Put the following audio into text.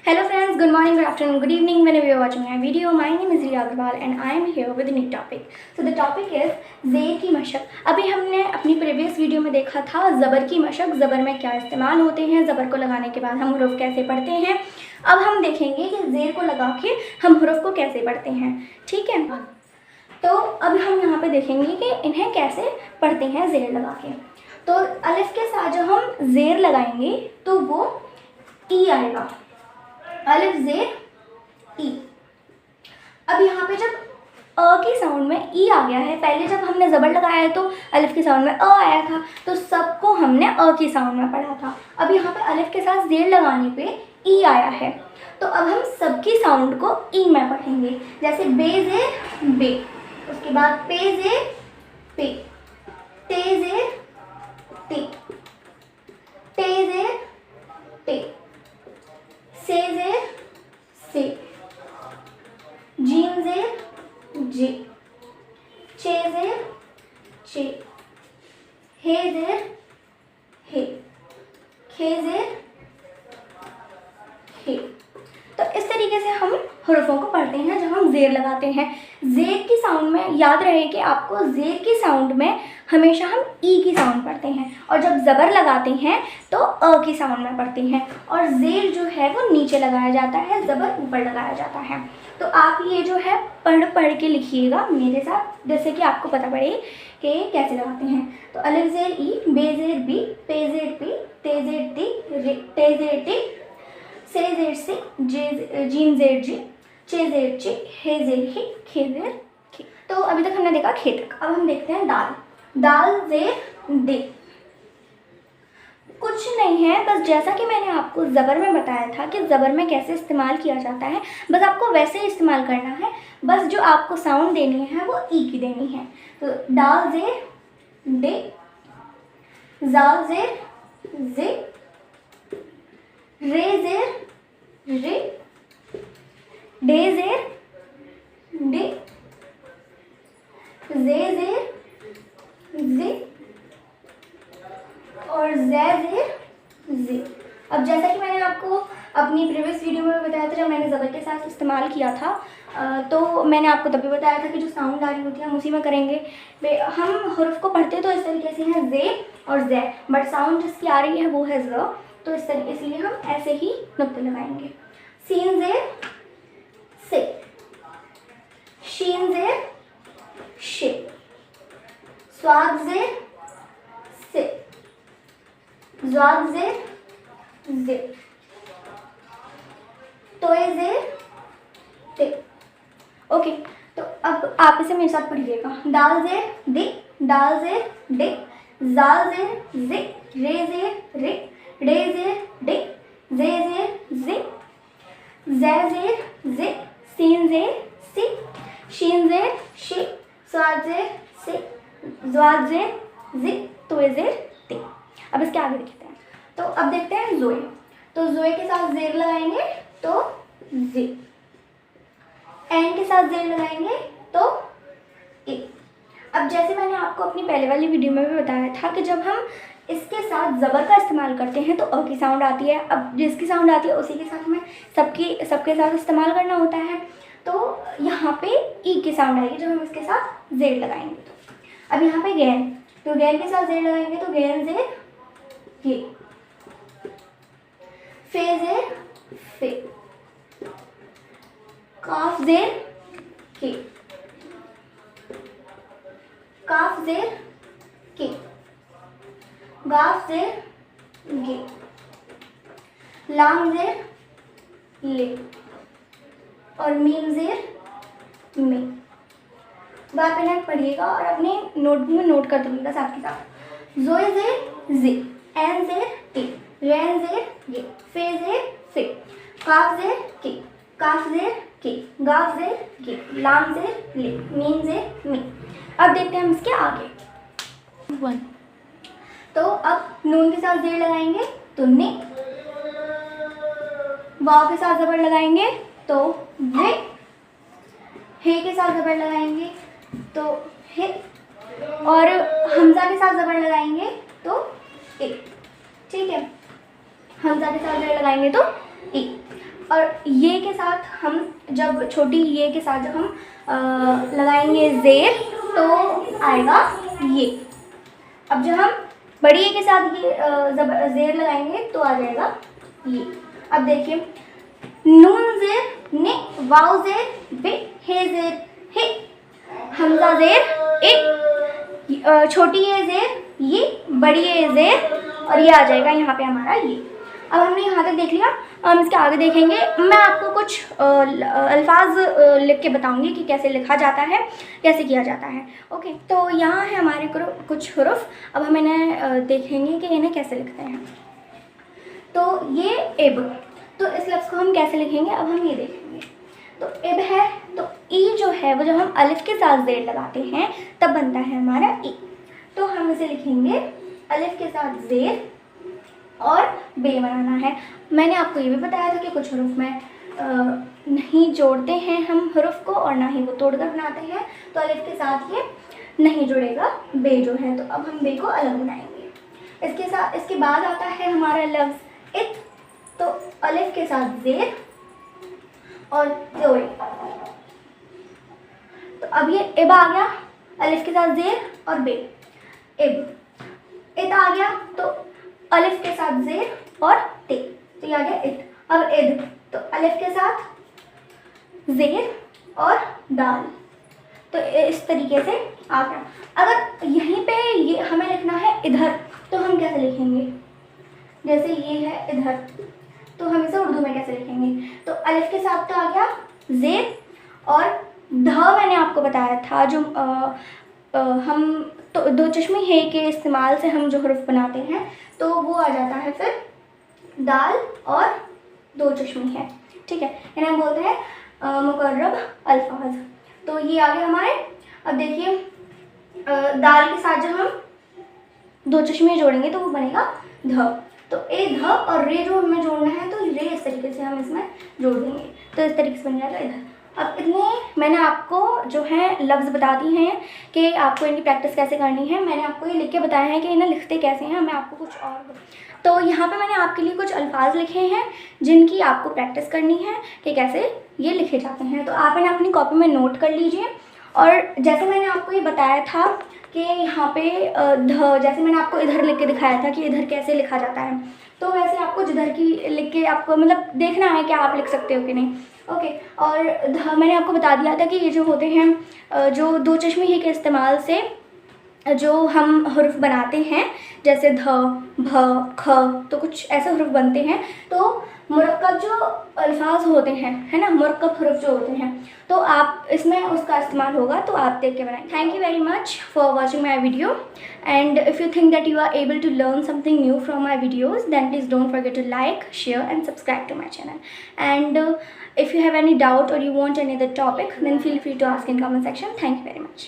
Hello friends, good morning, good afternoon, good evening whenever you are watching my video. My name is Riya Agarwal and I am here with a new topic. So the topic is ज़ेर की मशक। अभी हमने अपनी previous video में देखा था ज़बर की मशक, ज़बर में क्या इस्तेमाल होते हैं, ज़बर को लगाने के बाद हम हुरूफ कैसे पढ़ते हैं। अब हम देखेंगे कि ज़ेर को लगा के हम हुरूफ को कैसे पढ़ते हैं, ठीक है। तो अब हम यहाँ पे देखेंगे कि इन्हें कैसे पढ़ते हैं ज़ेर लगा के। तो अलिफ के साथ जब हम ज़ेर लगाएंगे तो वो ई आएगा, अलिफ ज़ेर ई। अब यहाँ पे जब अ की साउंड में ई आ गया है, पहले जब हमने ज़बर लगाया है तो अलिफ की साउंड में अ आया था, तो सबको हमने अ की साउंड में पढ़ा था। अब यहाँ पे अलिफ के साथ ज़ेर लगाने पे ई आया है, तो अब हम सबकी साउंड को ई में पढ़ेंगे। जैसे बे ज़ेर बे, उसके बाद पे ज़ेर पे, ते ज़ेर ते, ते ज़ेर ते, से ज़ेर से, जीम ज़ेर जे, चे ज़ेर चे, हे ज़ेर हे, खे ज़ेर हे। तो इस तरीके से हम हुरूफों को पढ़ते हैं जब हम ज़ेर लगाते हैं। ज़ेर की साउंड में याद रहे कि आपको ज़ेर की साउंड में हमेशा हम ई की साउंड पढ़ते हैं, और जब ज़बर लगाते हैं तो अ की साउंड में पढ़ते हैं, और ज़ेर जो है वो नीचे लगाया जाता है, ज़बर ऊपर लगाया जाता है। तो आप ये जो है पढ़ के लिखिएगा मेरे साथ, जैसे कि आपको पता पड़े कि कैसे लगाते हैं। तो अलिफ ज़ेर ई, बे ज़ेर बी, पे ज़ेर पी, ते ज़ेर ती, ते ज़ेर टी, से ज़ेर से, जीम ज़ेर जी, चे ज़ेर चे, हे ज़ेर हे, खे ज़ेर खे। तो अभी तक हमने देखा खे तक। अब हम देखते हैं दाल। दाल ज़ेर दे। कुछ नहीं है, बस जैसा कि मैंने आपको ज़बर में बताया था कि ज़बर में कैसे इस्तेमाल किया जाता है, बस आपको वैसे ही इस्तेमाल करना है। बस जो आपको साउंड देनी है वो ई की देनी है। तो दाल ज़ेर दे, ज़ाल ज़ेर जे, रे ज़ेर रे, डे ज़ेर डे, जे ज़ेर जे, और ज़े ज़ेर जे। अब जैसा कि मैंने आपको अपनी प्रीवियस वीडियो में बताया था, जब मैंने ज़बर के साथ इस्तेमाल किया था, तो मैंने आपको तभी बताया था कि जो साउंड आ रही होती है हम उसी में करेंगे। हम हुरूफ को पढ़ते तो इस तरीके से हैं ज़े और ज़े, बट साउंड जिसकी आ रही है वो है ज़, तो इस तरीके से लिए हम ऐसे ही नुक्ते लगाएंगे। सीन ज़ेर से, शीन ज़ेर शे, स्वाद ज़ेर से, ज़ाद ज़ेर जे, तोए ज़ेर ते। ओके, तो अब आप इसे मेरे साथ पढ़िएगा। दाल ज़ेर दे, दाल ज़ेर डे, ज़ाल ज़ेर जे, रे ज़ेर रे, डे ज़ेर डे, जे ज़ेर जे, ज़े ज़ेर जे, सीन ज़ेर सी, शीन ज़ेर शी, स्वाद ज़ेर से, ज़्वाद ज़ेर जे, तोए ज़ेर ते। अब इसके आगे देखते हैं। तो अब देखते हैं ज़ोए। तो ज़ोए के साथ ज़ेर लगाएंगे तो जे, एन के साथ ज़ेर लगाएंगे तो ए। अब जैसे मैंने आपको अपनी पहले वाली वीडियो में भी बताया था कि जब हम इसके साथ ज़बर का इस्तेमाल करते हैं तो अ की साउंड आती है। अब जिसकी साउंड आती है उसी के साथ हमें सबके साथ इस्तेमाल करना होता है। तो यहाँ पे ई की साउंड आएगी जब हम इसके साथ ज़ेर लगाएंगे। तो अब यहाँ पे गैन, तो गैन के साथ ज़ेर लगाएंगे तो गैन ज़ेर गे, फे ज़ेर फे, काफ ज़ेर के, काफ ज़ेर के, गाफ ज़ेर गे, लाम ज़ेर ले, और मीम ज़ेर में। अब आप इन्हें पढ़िएगा और अपने नोटबुक में नोट कर दीजिएगा साथ के साथ। ज़ोए ज़ेर जे, एन ज़ेर टे, रैन ज़ेर गे, फे ज़ेर फे, काफ ज़ेर के, काफ ज़ेर के, गाफ ज़ेर गे, लाम ज़ेर ले, मीम ज़ेर मी। अब देखते हैं हम इसके आगे। 1। तो अब नून के साथ ज़ेर लगाएंगे तो ने, वाव के साथ ज़बर लगाएंगे तो वे, हे के साथ ज़बर लगाएंगे तो हे, और हमज़ा के साथ ज़बर लगाएंगे तो ए। ठीक है, हमज़ा के साथ ज़ेर लगाएंगे तो ई। और ये के साथ हम जब छोटी ये के साथ जब हम लगाएंगे ज़ेर तो आएगा ये। अब जब हम बड़ी ए के साथ ये ज़ेर लगाएंगे तो आ जाएगा ये। अब देखिए, नून ज़ेर ने, वाव ज़ेर बे, हे ज़ेर हे, हमज़ा ज़ेर ए, छोटी ए ज़ेर ये, बड़ी ए ज़ेर, और ये आ जाएगा यहाँ पे हमारा ये। अब हमने यहाँ तक देख लिया। हम इसके आगे देखेंगे। मैं आपको कुछ अल्फाज लिख के बताऊंगी कि कैसे लिखा जाता है, कैसे किया जाता है। ओके, तो यहाँ है हमारे कुछ हुरूफ। अब हम इन्हें देखेंगे कि इन्हें कैसे लिखते हैं। तो ये इब, तो इस लफ्ज़ को हम कैसे लिखेंगे अब हम ये देखेंगे। तो इब है, तो ई जो है वो जब हम अलिफ के साथ ज़ेर लगाते हैं तब बनता है हमारा ई। तो हम इसे लिखेंगे अलिफ के साथ ज़ेर और बे बनाना है। मैंने आपको ये भी बताया था कि कुछ हुरूफ में नहीं जोड़ते हैं हम हुरूफ को और ना ही वो तोड़कर बनाते हैं, तो अलिफ के साथ ये नहीं जुड़ेगा बे जो है। तो अब हम बे को अलग बनाएंगे। इसके बाद आता है हमारा लफ्ज़ इत, तो अलिफ के साथ ज़ेर और जोड़े। तो अब ये इब आ गया, अलिफ के साथ ज़ेर और बे, इब। इत आ गया तो अलिफ के साथ ज़ेर और ते, तो ये आ गया इत। अब इद, तो अलिफ के साथ ज़ेर और दाल, तो इस तरीके से आ गया। अगर यहीं पे ये हमें लिखना है इधर, तो हम कैसे लिखेंगे? जैसे ये है इधर, तो हम इसे उर्दू में कैसे लिखेंगे? तो अलिफ के साथ तो आ गया ज़ेर और ध, मैंने आपको बताया था जो हम तो दो चश्मे हे के इस्तेमाल से हम जो हुरूफ बनाते हैं तो वो आ जाता है फिर दाल और दो चश्मे है, ठीक है। इन्हें हम बोलते हैं मुकर्रब अल्फाज। तो ये आ गए हमारे। अब देखिए, दाल के साथ जब हम दो चश्मे जोड़ेंगे तो वो बनेगा ध। तो ए ध और रे जो हमें जोड़ना है तो रे इस तरीके से हम इसमें जोड़ देंगे, तो इस तरीके से बन जाएगा इधर। अब इतने मैंने आपको जो है लफ्ज़ बता दी हैं कि आपको इनकी प्रैक्टिस कैसे करनी है। मैंने आपको ये लिख के बताया है कि इन्हें लिखते कैसे हैं। मैं आपको कुछ और, तो यहाँ पे मैंने आपके लिए कुछ अल्फाज लिखे हैं जिनकी आपको प्रैक्टिस करनी है कि कैसे ये लिखे जाते हैं। तो आप इन्हें अपनी कॉपी में नोट कर लीजिए। और जैसे मैंने आपको ये बताया था कि यहाँ पे ध, जैसे मैंने आपको इधर लिख के दिखाया था कि इधर कैसे लिखा जाता है, तो वैसे आपको जिधर की लिख के आपको मतलब देखना है कि आप लिख सकते हो कि नहीं। ओके, और ध मैंने आपको बता दिया था कि ये जो होते हैं जो दो चश्मे ही के इस्तेमाल से जो हम हुरूफ बनाते हैं, जैसे ध, भ, ख, तो कुछ ऐसे हुरूफ बनते हैं। तो मुरक्कब जो अल्फाज होते हैं, है ना, मुरक्कब हुरूफ जो होते हैं, तो आप इसमें उसका इस्तेमाल होगा, तो आप देख के बनाएं। Thank you very much for watching my video, and if you think that you are able to learn something new from my videos, then please don't forget to like, share and subscribe to my channel. And if you have any doubt or you want any other topic, then feel free to ask in comment section. Thank you very much.